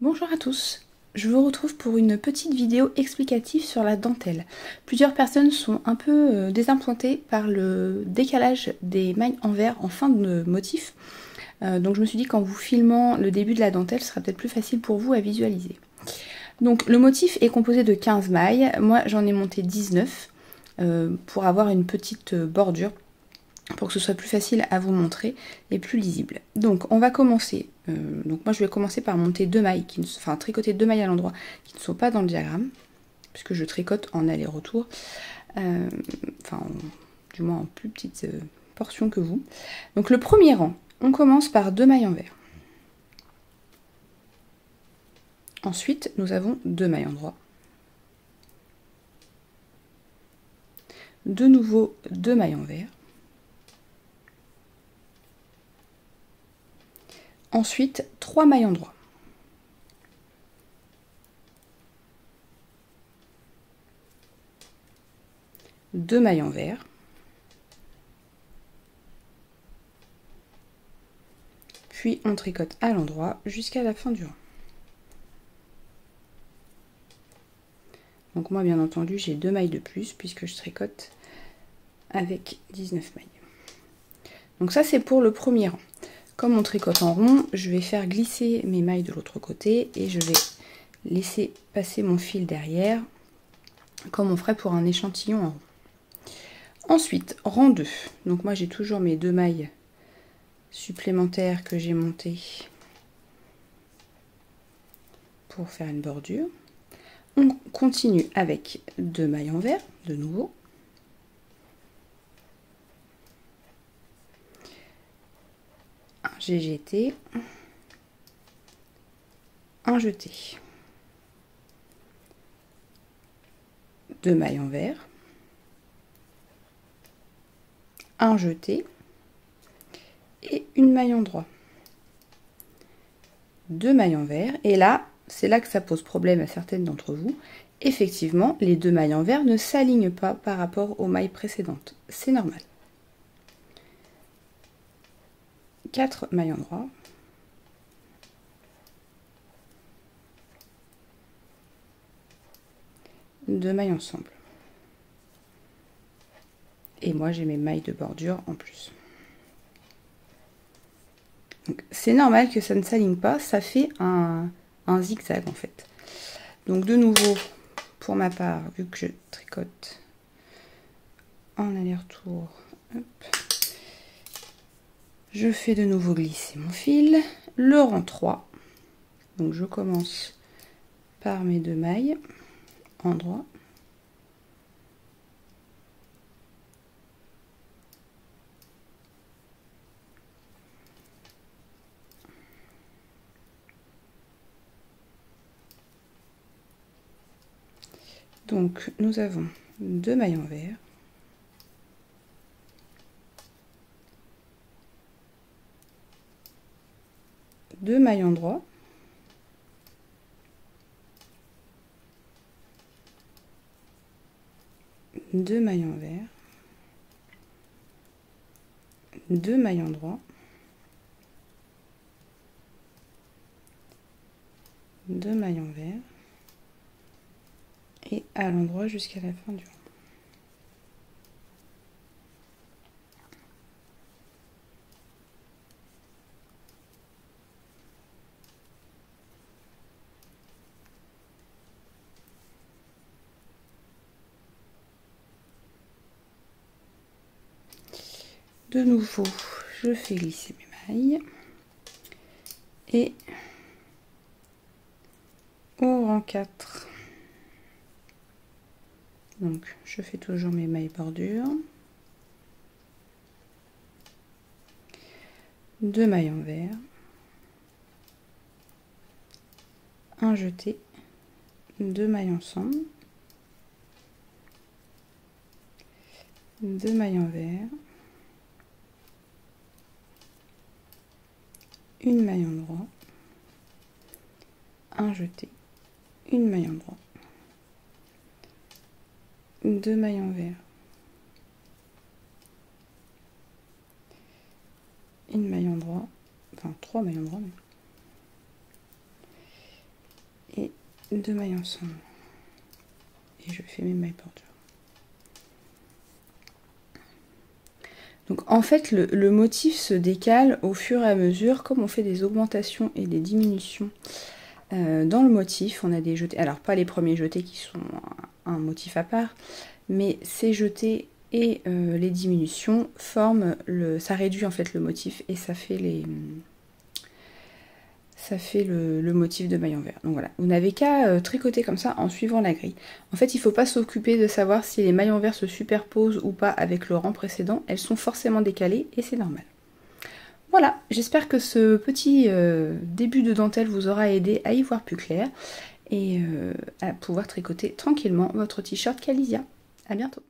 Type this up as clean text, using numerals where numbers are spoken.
Bonjour à tous, je vous retrouve pour une petite vidéo explicative sur la dentelle. Plusieurs personnes sont un peu désappointées par le décalage des mailles en verre en fin de motif. Donc je me suis dit qu'en vous filmant le début de la dentelle, ce sera peut-être plus facile pour vous à visualiser. Donc le motif est composé de 15 mailles, moi j'en ai monté 19 pour avoir une petite bordure, pour que ce soit plus facile à vous montrer et plus lisible. Donc on va commencer, donc moi je vais commencer par monter deux mailles, tricoter deux mailles à l'endroit qui ne sont pas dans le diagramme, puisque je tricote en aller-retour, du moins en plus petite portion que vous. Donc le premier rang, on commence par deux mailles en vert. Ensuite nous avons deux mailles en droit. De nouveau deux mailles en vert. Ensuite, 3 mailles en droit. Deux mailles en vert. Puis on tricote à l'endroit jusqu'à la fin du rang. Donc moi, bien entendu, j'ai deux mailles de plus puisque je tricote avec 19 mailles. Donc ça, c'est pour le premier rang. Comme on tricote en rond, je vais faire glisser mes mailles de l'autre côté et je vais laisser passer mon fil derrière, comme on ferait pour un échantillon en rond. Ensuite, rang 2. Donc moi, j'ai toujours mes deux mailles supplémentaires que j'ai montées pour faire une bordure. On continue avec deux mailles en vert, de nouveau. Un GGT, un jeté. Deux mailles en vert, un jeté et une maille en droit. Deux mailles en vert, et là, c'est là que ça pose problème à certaines d'entre vous. Effectivement, les deux mailles en vert ne s'alignent pas par rapport aux mailles précédentes. C'est normal. 4 mailles en droit. Deux mailles ensemble. Et moi, j'ai mes mailles de bordure en plus. C'est normal que ça ne s'aligne pas, ça fait un zigzag en fait. Donc de nouveau, pour ma part, vu que je tricote en aller-retour, je fais de nouveau glisser mon fil, le rang 3. Donc je commence par mes deux mailles en droit. Donc nous avons deux mailles en vert. Deux mailles en droit. Deux mailles en vert. Deux mailles en droit. Deux mailles en vert. Et à l'endroit jusqu'à la fin du rang. De nouveau, je fais glisser mes mailles et au rang 4, donc je fais toujours mes mailles bordure, deux mailles en vert, un jeté, deux mailles ensemble, deux mailles en vert, une maille en droit, un jeté, une maille en droit, deux mailles en vert, une maille en droit, enfin 3 mailles en droit, 2 mailles ensemble. Et je fais mes mailles bordure. Donc en fait le motif se décale au fur et à mesure, comme on fait des augmentations et des diminutions dans le motif. On a des jetés, alors pas les premiers jetés qui sont un motif à part, mais ces jetés et les diminutions forment ça réduit en fait le motif et ça fait le motif de maille envers. Donc voilà, vous n'avez qu'à tricoter comme ça en suivant la grille. En fait, il ne faut pas s'occuper de savoir si les mailles envers se superposent ou pas avec le rang précédent. Elles sont forcément décalées et c'est normal. Voilà, j'espère que ce petit début de dentelle vous aura aidé à y voir plus clair et à pouvoir tricoter tranquillement votre t-shirt Calisia. À bientôt.